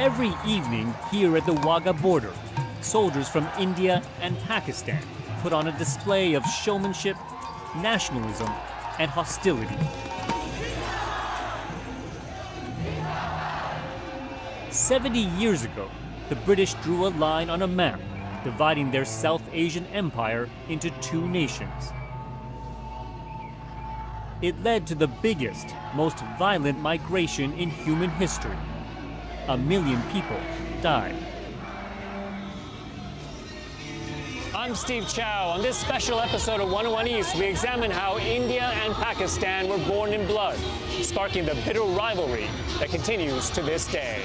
Every evening here at the Wagah border, soldiers from India and Pakistan put on a display of showmanship, nationalism, and hostility. "70 years ago, the British drew a line on a map dividing their South Asian empire into two nations. It led to the biggest, most violent migration in human history. 1 million people died. I'm Steve Chow. On this special episode of 101 East, we examine how India and Pakistan were born in blood, sparking the bitter rivalry that continues to this day.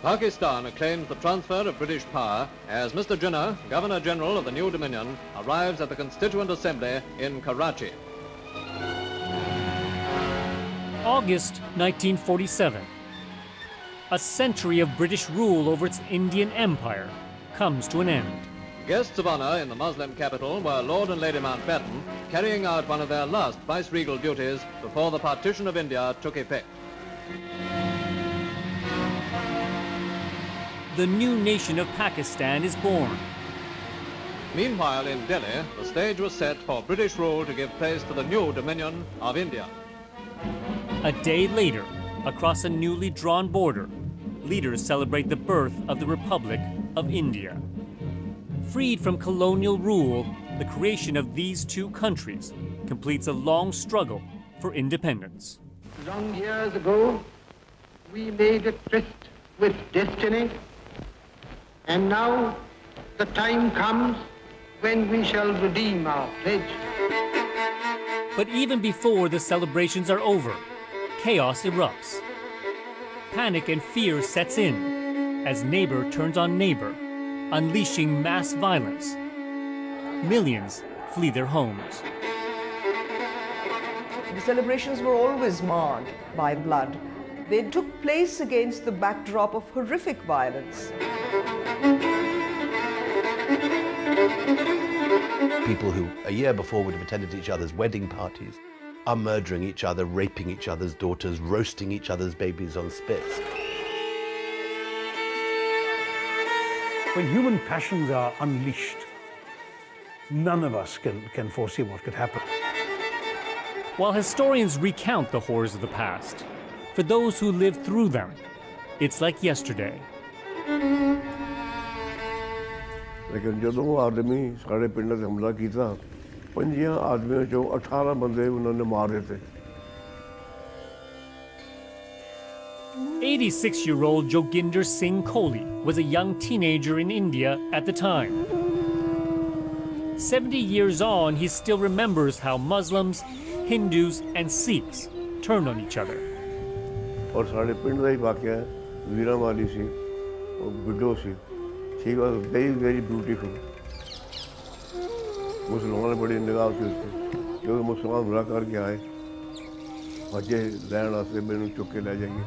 Pakistan acclaims the transfer of British power as Mr. Jinnah, Governor-General of the new Dominion, arrives at the Constituent Assembly in Karachi. August 1947. A century of British rule over its Indian empire comes to an end. Guests of honor in the Muslim capital were Lord and Lady Mountbatten, carrying out one of their last viceregal duties before the partition of India took effect. The new nation of Pakistan is born. Meanwhile, in Delhi, the stage was set for British rule to give place to the new Dominion of India. A day later, across a newly drawn border, leaders celebrate the birth of the Republic of India. Freed from colonial rule, the creation of these two countries completes a long struggle for independence. Long years ago, we made a tryst with destiny, and now the time comes when we shall redeem our pledge. But even before the celebrations are over, chaos erupts. Panic and fear sets in as neighbor turns on neighbor, unleashing mass violence. Millions flee their homes. The celebrations were always marred by blood. They took place against the backdrop of horrific violence. People who a year before would have attended each other's wedding parties are murdering each other, raping each other's daughters, roasting each other's babies on spits. When human passions are unleashed, none of us can foresee what could happen. While historians recount the horrors of the past, for those who lived through them, it's like yesterday. लेकिन जदों आदमी साढ़े पिंड से हमला किया 5 आदमियों चों 18 बंदे उन्होंने मारे थे 86-year-old Joginder Singh Kohli was a young teenager in India at the time. 70 years on, he still remembers how Muslims, Hindus, and Sikhs turned on each other. और साढ़े पिंड का ही वाकया है वीरा वाली सी और विडो सी She was very, very beautiful. मुसलमान ने बड़ी निगाह से उसको क्योंकि मुसलमान बुरा करके आए बच्चे लैन वास्ते मैंने चुक के ले जाएंगे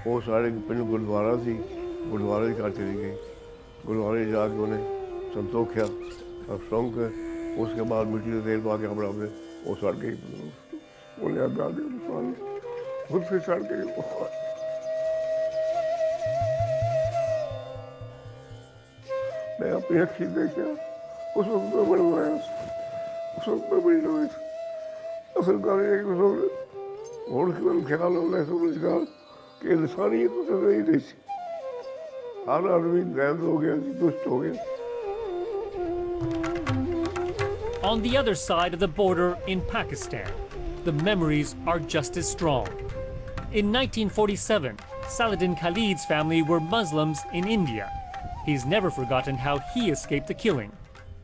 वो सारे पिंड गुरुद्वारा सी गुरुद्वारे की कार चली गई गुरुद्वारे जाके उन्हें संतोष किया और सौंग के उसके बाद मिट्टी से तेल पा के कपड़ा में वो सड़ गई उन्हें अगा दे खुद से सड़ गई मैं अपनी अखी देखा उस वक्त में बड़ा हुआ उस वक्त में बड़ी लोग असल गल ये कि उस वक्त और ख्याल होना है समझदार कि इंसानियत तो नहीं रही थी हर आदमी गैर हो गया दुष्ट हो गया On the other side of the border in Pakistan, the memories are just as strong. In 1947, Saladin Khalid's family were Muslims in India. He's never forgotten how he escaped the killing,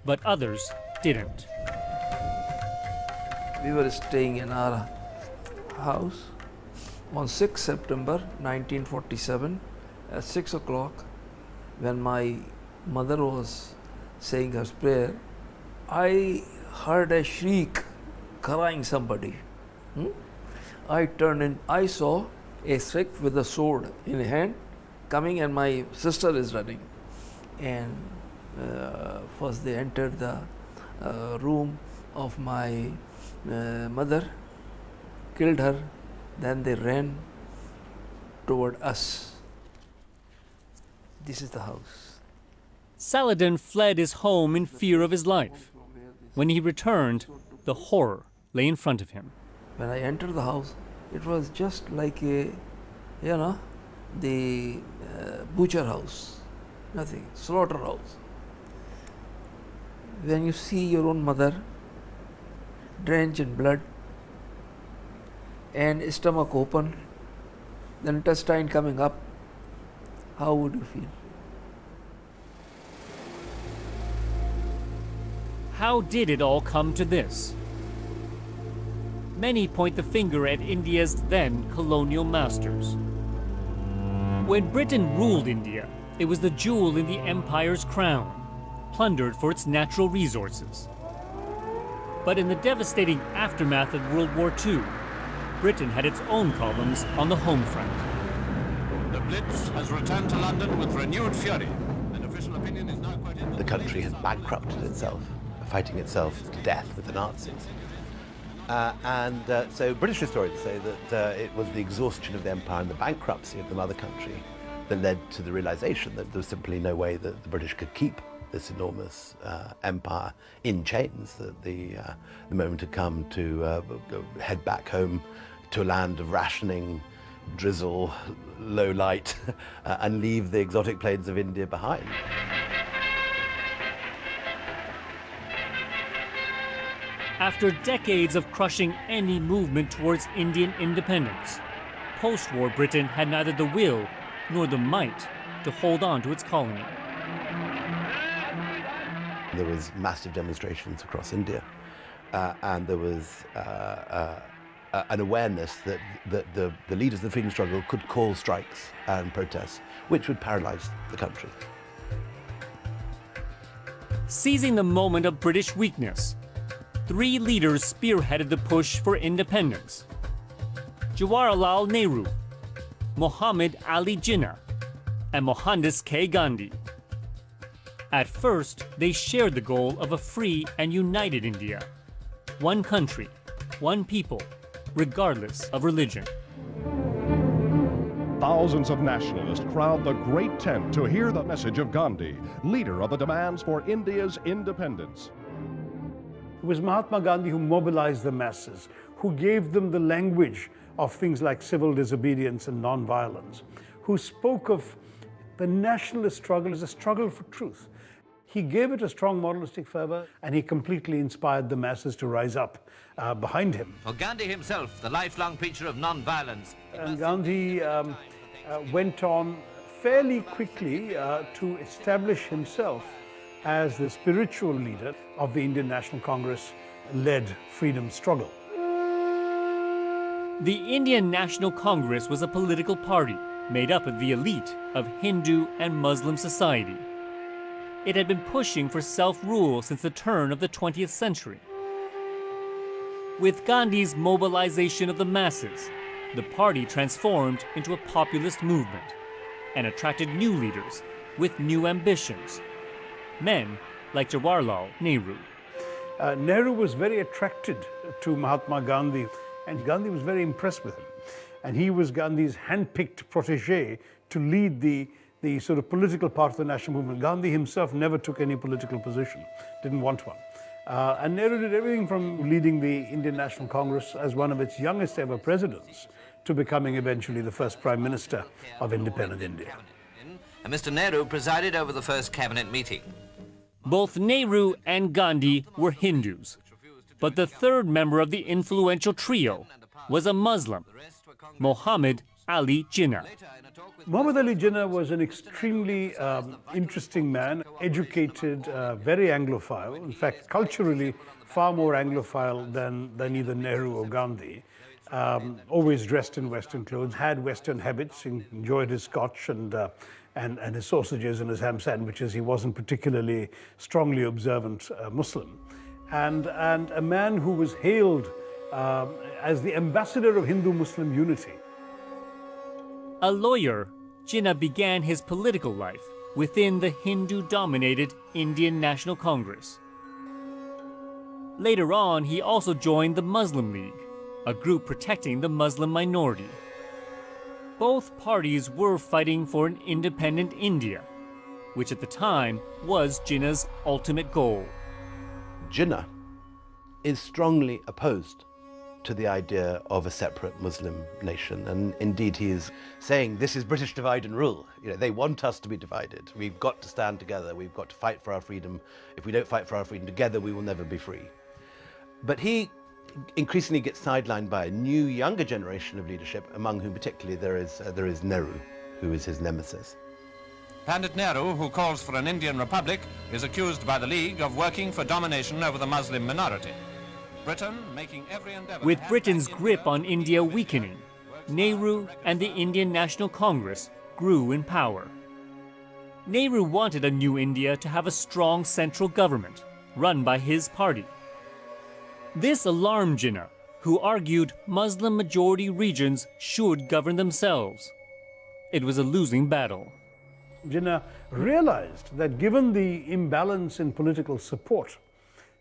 but others didn't. We were staying in our house on 6 September 1947 at 6 o'clock when my mother was saying her prayer. I heard a shriek, crying somebody. I turned in, I saw a Sikh with a sword in hand coming, and my sister is running. And first they entered the room of my mother, killed her, then they ran toward us. This is the house. Saladin fled his home in fear of his life. When he returned, the horror lay in front of him. When I entered the house, it was just like a, the butcher house, nothing, slaughterhouse. When you see your own mother drenched in blood and stomach open, the intestine coming up, how would you feel? How did it all come to this? Many point the finger at India's then colonial masters. When Britain ruled India, it was the jewel in the empire's crown, plundered for its natural resources. But in the devastating aftermath of World War II, Britain had its own problems on the home front. The Blitz has returned to London with renewed fury, and official opinion is now quite in The country had bankrupted itself, fighting itself to death with the Nazis. So British historians say that it was the exhaustion of the empire and the bankruptcy of the mother country that led to the realization that there was simply no way that the British could keep this enormous empire in chains, that the moment had come to head back home to a land of rationing, drizzle, low light, and leave the exotic plains of India behind. After decades of crushing any movement towards Indian independence, post-war Britain had neither the will nor the might to hold on to its colony. There was massive demonstrations across India, and there was an awareness that the leaders of the freedom struggle could call strikes and protests, which would paralyze the country. Seizing the moment of British weakness, 3 leaders spearheaded the push for independence: Jawaharlal Nehru, Muhammad Ali Jinnah, and Mohandas K. Gandhi. At first, they shared the goal of a free and united India. One country, one people, regardless of religion. Thousands of nationalists crowd the great tent to hear the message of Gandhi, leader of the demands for India's independence. It was Mahatma Gandhi who mobilized the masses, who gave them the language of things like civil disobedience and non-violence, who spoke of the nationalist struggle as a struggle for truth. He gave it a strong moralistic fervor, and he completely inspired the masses to rise up behind him. For Gandhi himself, the lifelong preacher of non-violence. And Gandhi went on fairly quickly to establish himself as the spiritual leader of the Indian National Congress-led freedom struggle. The Indian National Congress was a political party made up of the elite of Hindu and Muslim society. It had been pushing for self-rule since the turn of the 20th century. With Gandhi's mobilization of the masses, the party transformed into a populist movement and attracted new leaders with new ambitions. Men like Jawaharlal Nehru. Nehru was very attracted to Mahatma Gandhi, and Gandhi was very impressed with him. And he was Gandhi's hand-picked protege to lead the sort of political part of the national movement. Gandhi himself never took any political position, didn't want one. And Nehru did everything from leading the Indian National Congress as one of its youngest ever presidents to becoming eventually the first Prime Minister of independent India. And Mr. Nehru presided over the first cabinet meeting. Both Nehru and Gandhi were Hindus, but the third member of the influential trio was a Muslim, Muhammad Ali Jinnah. Muhammad Ali Jinnah was an extremely interesting man, educated, very Anglophile, in fact, culturally far more Anglophile than either Nehru or Gandhi. Always dressed in Western clothes, had Western habits, enjoyed his scotch and his sausages and his ham sandwiches. He wasn't particularly strongly observant Muslim. and a man who was hailed as the ambassador of Hindu-Muslim unity. A lawyer, Jinnah began his political life within the Hindu-dominated Indian National Congress. Later on, he also joined the Muslim League, a group protecting the Muslim minority. Both parties were fighting for an independent India, which at the time was Jinnah's ultimate goal. Jinnah is strongly opposed to the idea of a separate Muslim nation, and indeed he is saying this is British divide and rule. You know, they want us to be divided. We've got to stand together. We've got to fight for our freedom. If we don't fight for our freedom together, we will never be free. But he increasingly gets sidelined by a new, younger generation of leadership, among whom particularly there is Nehru, who is his nemesis. Pandit Nehru, who calls for an Indian republic, is accused by the League of working for domination over the Muslim minority. Britain making every endeavor. With Britain's grip on India weakening, Nehru and the Indian National Congress grew in power. Nehru wanted a new India to have a strong central government, run by his party. This alarmed Jinnah, who argued Muslim-majority regions should govern themselves. It was a losing battle. Jinnah realized that given the imbalance in political support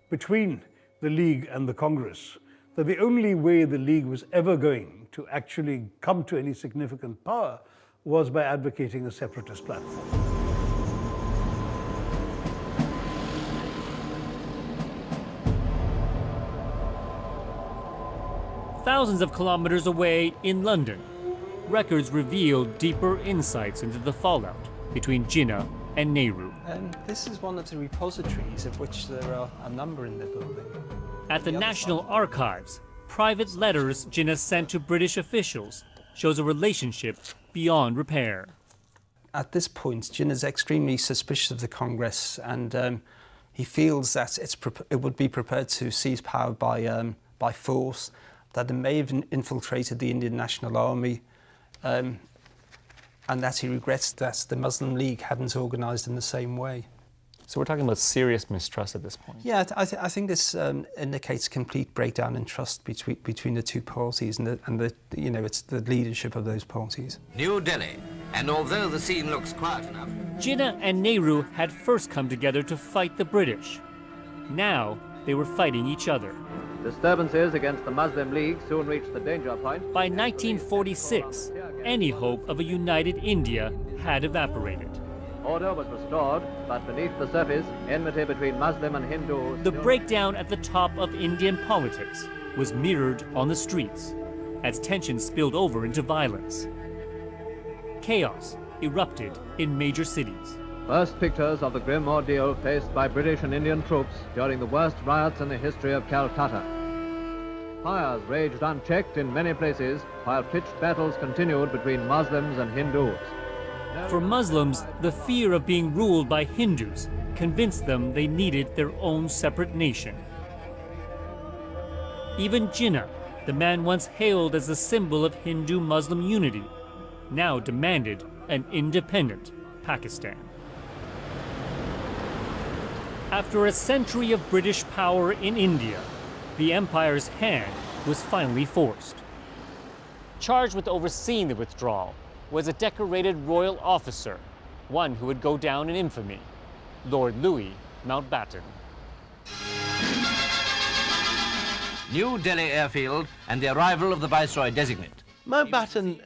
between the League and the Congress, that the only way the League was ever going to actually come to any significant power was by advocating a separatist platform. Thousands of kilometers away in London, records reveal deeper insights into the fallout between Jinnah and Nehru. And this is one of the repositories, of which there are a number in the building. At the National Archives, private letters Jinnah sent to British officials shows a relationship beyond repair. At this point, Jinnah is extremely suspicious of the Congress, and he feels that it would be prepared to seize power by force, that it may have infiltrated the Indian National Army, and that he regrets that the Muslim League hadn't organised in the same way. So we're talking about serious mistrust at this point. Yeah, I think this indicates complete breakdown in trust between the two parties, and it's the leadership of those parties. New Delhi, and although the scene looks quiet enough, Jinnah and Nehru had first come together to fight the British. Now they were fighting each other. Disturbances against the Muslim League soon reached the danger point. By 1946, any hope of a united India had evaporated. Order was restored, but beneath the surface, enmity between Muslim and Hindu. The breakdown at the top of Indian politics was mirrored on the streets as tensions spilled over into violence. Chaos erupted in major cities. First pictures of the grim ordeal faced by British and Indian troops during the worst riots in the history of Calcutta. Fires raged unchecked in many places, while pitched battles continued between Muslims and Hindus. For Muslims, the fear of being ruled by Hindus convinced them they needed their own separate nation. Even Jinnah, the man once hailed as the symbol of Hindu-Muslim unity, now demanded an independent Pakistan. After a century of British power in India, the empire's hand was finally forced. Charged with overseeing the withdrawal was a decorated royal officer, one who would go down in infamy, Lord Louis Mountbatten. New Delhi airfield and the arrival of the Viceroy designate. Mountbatten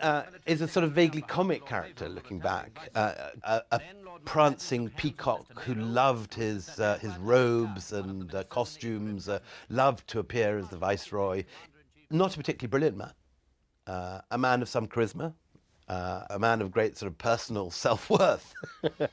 is a sort of vaguely comic character looking back, a prancing peacock who loved his robes and costumes, loved to appear as the Viceroy. Not a particularly brilliant man, a man of some charisma, a man of great sort of personal self-worth.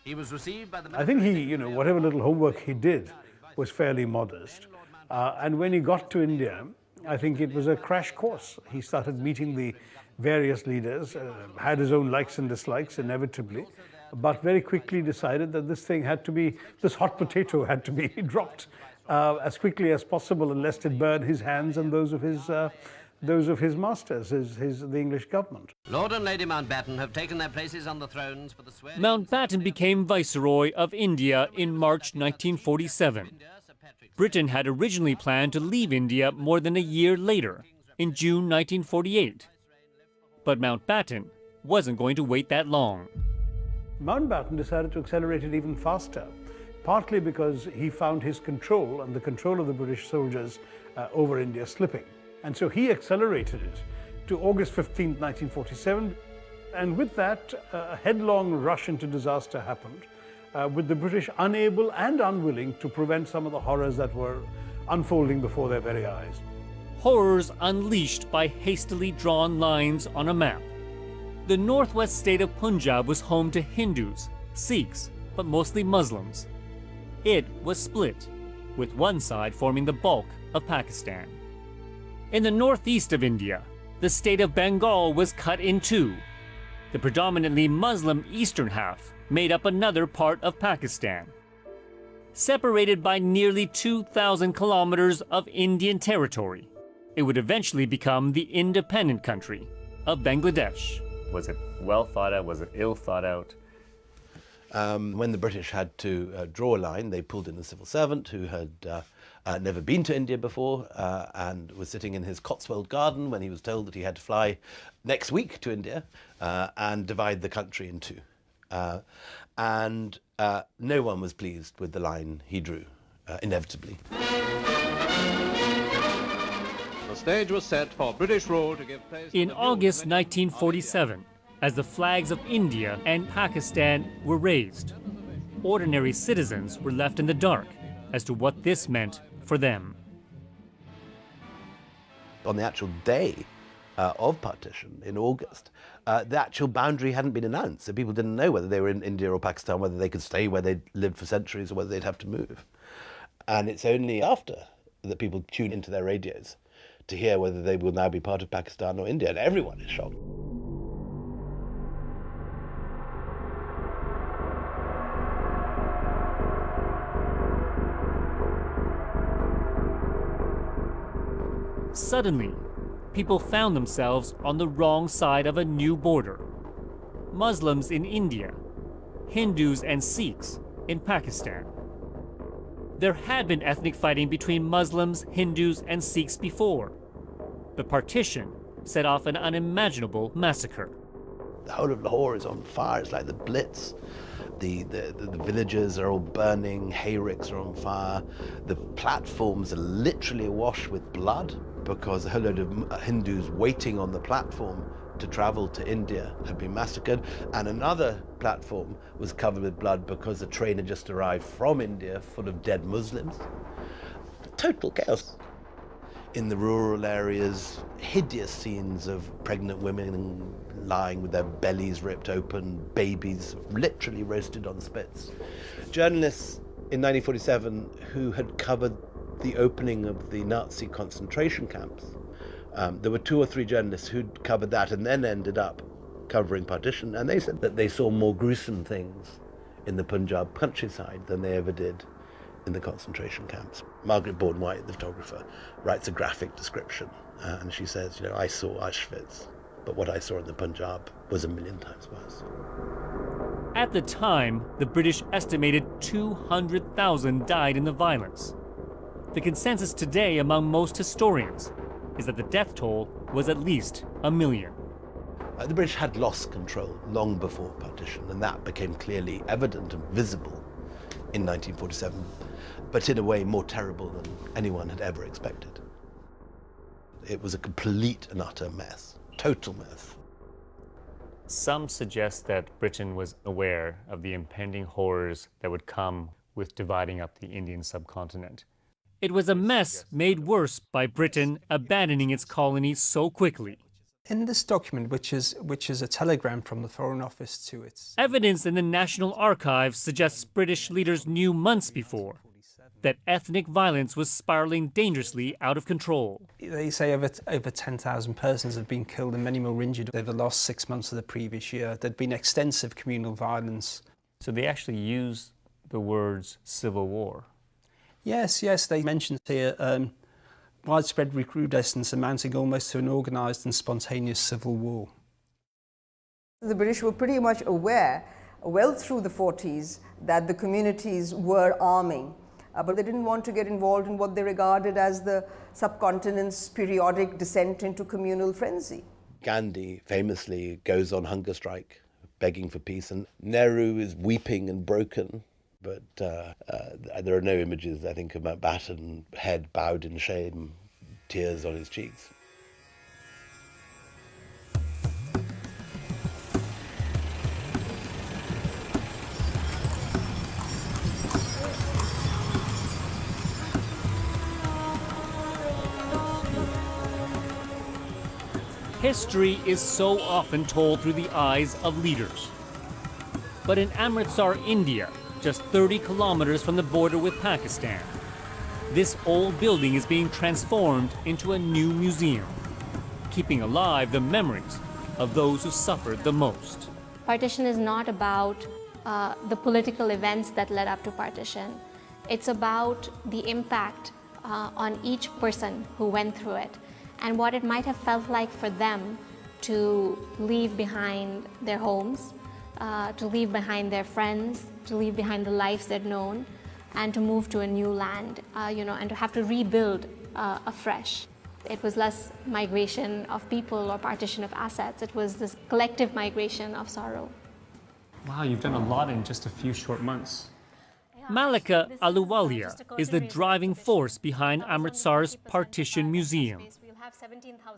He was received by the... I think he, whatever little homework he did was fairly modest. And when he got to India, I think it was a crash course. He started meeting the various leaders, had his own likes and dislikes, inevitably, but very quickly decided that this hot potato had to be dropped as quickly as possible, lest it burn his hands and those of his masters, the English government. Lord and Lady Mountbatten have taken their places on the thrones for the swearing. Mountbatten became Viceroy of India in March 1947. Britain had originally planned to leave India more than a year later, in June 1948. But Mountbatten wasn't going to wait that long. Mountbatten decided to accelerate it even faster, partly because he found his control and the control of the British soldiers over India slipping. And so he accelerated it to August 15, 1947. And with that, a headlong rush into disaster happened, with the British unable and unwilling to prevent some of the horrors that were unfolding before their very eyes. Horrors unleashed by hastily drawn lines on a map. The northwest state of Punjab was home to Hindus, Sikhs, but mostly Muslims. It was split, with one side forming the bulk of Pakistan. In the northeast of India, the state of Bengal was cut in two. The predominantly Muslim eastern half made up another part of Pakistan. Separated by nearly 2,000 kilometers of Indian territory, it would eventually become the independent country of Bangladesh. Was it well thought out? Was it ill thought out? When the British had to draw a line, they pulled in a civil servant who had never been to India before and was sitting in his Cotswold garden when he was told that he had to fly next week to India and divide the country in two. And no one was pleased with the line he drew, inevitably. The stage was set for British rule to give place... In August 1947, as the flags of India and Pakistan were raised, ordinary citizens were left in the dark as to what this meant for them. On the actual day of partition in August, the actual boundary hadn't been announced, so people didn't know whether they were in India or Pakistan, whether they could stay where they'd lived for centuries or whether they'd have to move. And it's only after that people tune into their radios to hear whether they will now be part of Pakistan or India, and everyone is shocked. Suddenly, people found themselves on the wrong side of a new border. Muslims in India, Hindus and Sikhs in Pakistan. There had been ethnic fighting between Muslims, Hindus, and Sikhs before. The partition set off an unimaginable massacre. The whole of Lahore is on fire. It's like the Blitz. The villages are all burning, hayricks are on fire. The platforms are literally awash with blood because a whole load of Hindus waiting on the platform to travel to India had been massacred, and another platform was covered with blood because a train had just arrived from India full of dead Muslims. Total chaos. In the rural areas, hideous scenes of pregnant women lying with their bellies ripped open, babies literally roasted on spits. Journalists in 1947 who had covered the opening of the Nazi concentration camps, there were 2 or 3 journalists who'd covered that and then ended up covering partition, and they said that they saw more gruesome things in the Punjab countryside than they ever did in the concentration camps. Margaret Bourne-White, the photographer, writes a graphic description, and she says, I saw Auschwitz, but what I saw in the Punjab was 1,000,000 times worse. At the time, the British estimated 200,000 died in the violence. The consensus today among most historians is that the death toll was at least 1 million. The British had lost control long before partition, and that became clearly evident and visible in 1947, but in a way more terrible than anyone had ever expected. It was a complete and utter mess, total mess. Some suggest that Britain was aware of the impending horrors that would come with dividing up the Indian subcontinent. It was a mess made worse by Britain abandoning its colonies so quickly. In this document, which is a telegram from the Foreign Office to its... Evidence in the National Archives suggests British leaders knew months before that ethnic violence was spiraling dangerously out of control. They say over 10,000 persons have been killed and many more injured over the last 6 months of the previous year. There'd been extensive communal violence. So they actually used the words civil war. Yes, they mentioned here widespread recrudescence amounting almost to an organised and spontaneous civil war. The British were pretty much aware, well through the 40s, that the communities were arming but they didn't want to get involved in what they regarded as the subcontinent's periodic descent into communal frenzy. Gandhi famously goes on hunger strike, begging for peace, and Nehru is weeping and broken. But there are no images, I think, of Mountbatten, head bowed in shame, tears on his cheeks. History is so often told through the eyes of leaders. But in Amritsar, India, just 30 kilometers from the border with Pakistan, this old building is being transformed into a new museum, keeping alive the memories of those who suffered the most. Partition is not about the political events that led up to partition. It's about the impact on each person who went through it, and what it might have felt like for them to leave behind their homes, to leave behind their friends, to leave behind the lives they'd known, and to move to a new land, and to have to rebuild afresh. It was less migration of people or partition of assets. It was this collective migration of sorrow. Wow, you've done a lot in just a few short months. Malika Aluwalia is the driving force behind Amritsar's Partition Museum.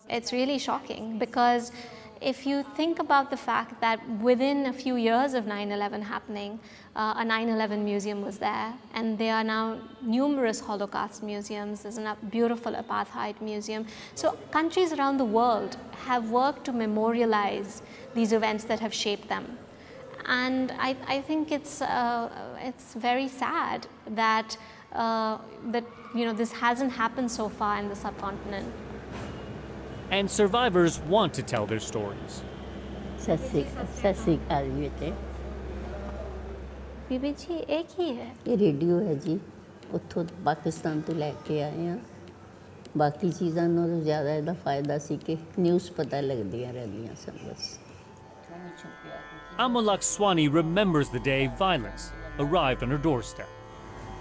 It's really shocking because if you think about the fact that within a few years of 9/11 happening, a 9/11 museum was there, and there are now numerous Holocaust museums. There's a beautiful apartheid museum. So countries around the world have worked to memorialize these events that have shaped them. And I think it's very sad that this hasn't happened so far in the subcontinent. And survivors want to tell their stories. ਬੀਬੀ ਜੀ ਇਹ ਕੀ ਹੈ ਇਹ radio ਹੈ ਜੀ ਉੱਥੋਂ ਪਾਕਿਸਤਾਨ ਤੋਂ ਲੈ ਕੇ ਆਏ ਆ ਬਾਕੀ ਚੀਜ਼ਾਂ ਨਾਲੋਂ ਜ਼ਿਆਦਾ ਇਹਦਾ ਫਾਇਦਾ ਸੀ ਕਿ ਨਿਊਜ਼ ਪਤਾ ਲੱਗਦੀਆਂ ਰਹਿੰਦੀਆਂ ਸਨ ਬਸ Amolak Swani remembers the day violence arrived on her doorstep.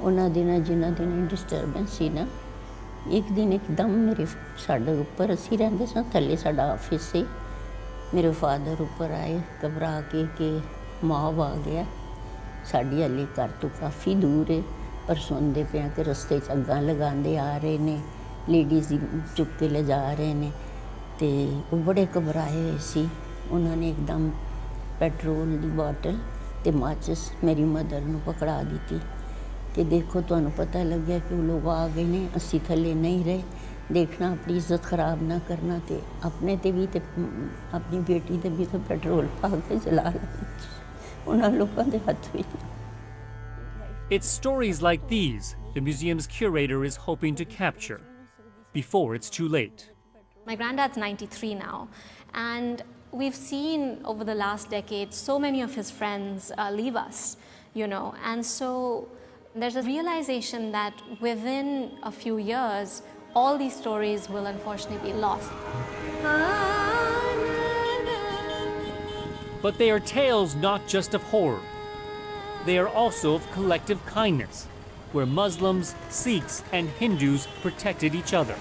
ਉਹਨਾਂ ਦਿਨਾਂ ਜਿਨ੍ਹਾਂ ਦਿਨ ਡਿਸਟਰਬੈਂਸ ਸੀ ਨਾ ਇੱਕ ਦਿਨ ਇੱਕਦਮ ਮੇਰੇ ਸਾਡੇ ਉੱਪਰ ਅਸੀਂ ਰਹਿੰਦੇ ਸਾਂ ਥੱਲੇ ਸਾਡਾ ਆਫਿਸ ਸੀ ਮੇਰੇ ਫਾਦਰ ਉੱਪਰ ਆਏ ਘਬਰਾ ਕੇ ਕਿ ਮੌਬ ਆ ਗਿਆ ਸਾਡੀ ਹਲੇ ਘਰ ਤੋਂ ਕਾਫੀ ਦੂਰ ਹੈ ਪਰ ਸੁਣਦੇ ਪਿਆ ਕਿ ਰਸਤੇ 'ਚ ਅੱਗਾਂ ਲਗਾਉਂਦੇ ਆ ਰਹੇ ਨੇ ਲੇਡੀਜ਼ ਚੁੱਕ ਕੇ ਲਿਜਾ ਰਹੇ ਨੇ ਅਤੇ ਉਹ ਬੜੇ ਘਬਰਾਏ ਹੋਏ ਸੀ ਉਹਨਾਂ ਨੇ ਇੱਕਦਮ ਪੈਟਰੋਲ ਦੀ ਬੋਟਲ ਅਤੇ ਮਾਚਿਸ ਮੇਰੀ ਮਦਰ ਨੂੰ ਪਕੜਾ ਦਿੱਤੀ ਕਿ ਦੇਖੋ ਤੁਹਾਨੂੰ ਪਤਾ ਲੱਗਿਆ ਕਿ ਉਹ ਲੋਕ ਆ ਗਏ ਨੇ ਅਸੀਂ ਥੱਲੇ ਨਹੀਂ ਰਹੇ ਦੇਖਣਾ ਆਪਣੀ ਇੱਜ਼ਤ ਖਰਾਬ ਨਾ ਕਰਨਾ ਅਤੇ ਆਪਣੇ 'ਤੇ ਵੀ ਅਤੇ ਆਪਣੀ ਬੇਟੀ 'ਤੇ ਵੀ ਤਾਂ ਪੈਟਰੋਲ ਪਾ ਕੇ ਜਲਾ ਲੈਣਾ ਉਹਨਾਂ ਲੋਕਾਂ ਦੇ ਹੱਥ ਵਿੱਚ It's stories like these the museum's curator is hoping to capture before it's too late. My granddad's 93 now, and we've seen over the last decade so many of his friends leave us, and so there's a realization that within a few years, all these stories will unfortunately be lost. But they are tales not just of horror. They are also of collective kindness, where Muslims, Sikhs, and Hindus protected each other.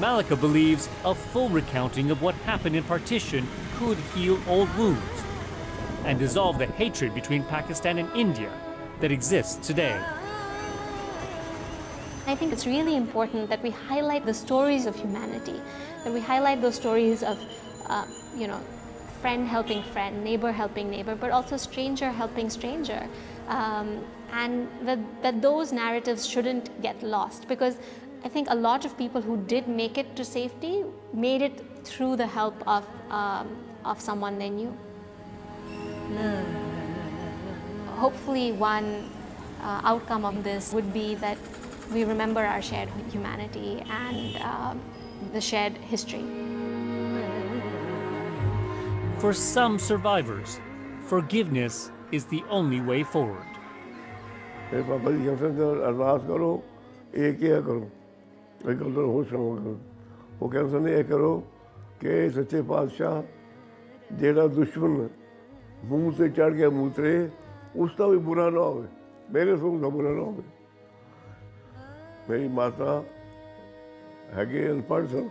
Malika believes a full recounting of what happened in partition could heal old wounds and dissolve the hatred between Pakistan and India that exists today. I think it's really important that we highlight the stories of humanity, that we highlight those stories of, friend helping friend, neighbor helping neighbor, but also stranger helping stranger. And that those narratives shouldn't get lost, because I think a lot of people who did make it to safety made it through the help of someone they knew. Hopefully one outcome of this would be that we remember our shared humanity and the shared history. For some survivors, forgiveness is the only way forward. फिर पापा जी कहते हैं अरदास करो ये क्या करो मैं कहता हूँ होश करो वो कहते हैं ये करो कि सच्चे पातशाह जेड़ा दुश्मन मूँह से चढ़ के मूतरे उसका भी बुरा ना हो मेरे सुख बुरा ना हो। मेरी माता हैगे अनपढ़ सन,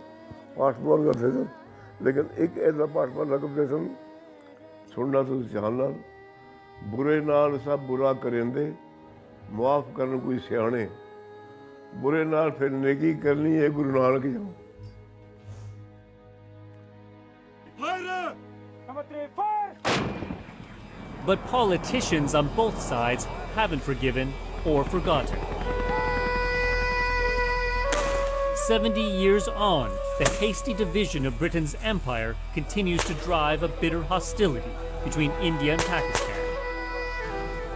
पाठ बहुत करते सन, लेकिन एक ऐसा पाठ पढ़ना करते सन, सुनना तो ध्यान नाल, बुरे नाल सब बुरा करेंदे, माफ करन कोई सियाणे, बुरे नाल फिर नेकी करनी है गुरु नानक जाओ। But politicians on both sides haven't forgiven or forgotten. 70 years on, the hasty division of Britain's empire continues to drive a bitter hostility between India and Pakistan.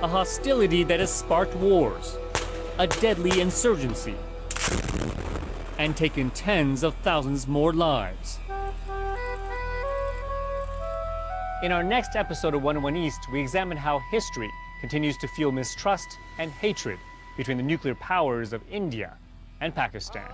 A hostility that has sparked wars, a deadly insurgency, and taken tens of thousands more lives. In our next episode of 101 East, we examine how history continues to fuel mistrust and hatred between the nuclear powers of India and Pakistan.